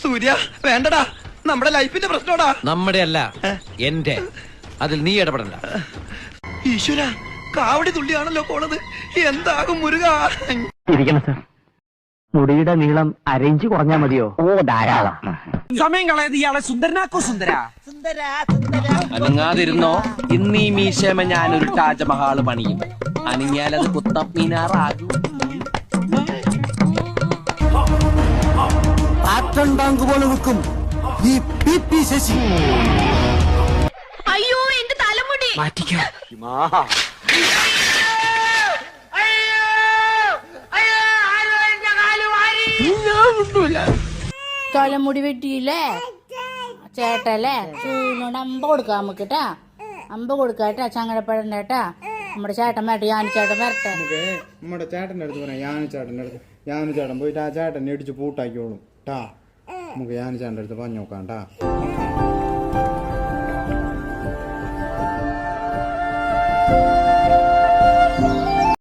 സൂര്യ വേണ്ടടാ, നമ്മുടെ ലൈഫിന്റെ പ്രശ്നോടാ. നമ്മുടെ അല്ല, എന്റെ. അതിൽ നീ ഇടപെടണ്ട. ഈശ്വര, കാവടി തുള്ളിയാണല്ലോ പോണത്. എന്താകും മുരുക? ഇരിക്കണം സർ. മുടിയുടെ നീളം അരയിഞ്ച് കുറഞ്ഞാ മതിയോ? ഓ ധാരാളം. സമയം കളയത് ഇയാളെ സുന്ദരനാക്കോ? സുന്ദര അനങ്ങാതിരുന്നോ? ഇന്നീ മീശമ ഞാനൊരു താജ്മഹാള് പണിയും. അനങ്ങിയാലത് കുത്തബ് മീനാറാകും. ടാങ്ക് പോലെ നിൽക്കും ഈ പി ശശി. അയ്യോ എന്റെ തലമുടി മാറ്റിക്കോ. തലമുടി വെട്ടിയില്ലേ ചേട്ടല്ലേ? ചൂനോട് അമ്പ കൊടുക്കാം നമുക്കിട്ടാ. അമ്പ കൊടുക്കാട്ടാ, ചങ്ങടപ്പെടണ്ടേട്ടാ. നമ്മുടെ ചേട്ടൻ വരട്ടെ, യാനിച്ചേട്ടൻ വരട്ടെ. നമ്മുടെ ചേട്ടൻ്റെ അടുത്ത് പറയാം. യാനിച്ചേട്ടൻ പോയിട്ട് ആ ചേട്ടനെ ഇടിച്ച് പൂട്ടാക്കിയോളും ട്ടാ. നമുക്ക് യാനിച്ചേട്ടൻ്റെ അടുത്ത് പറഞ്ഞു നോക്കാം ട്ടാ.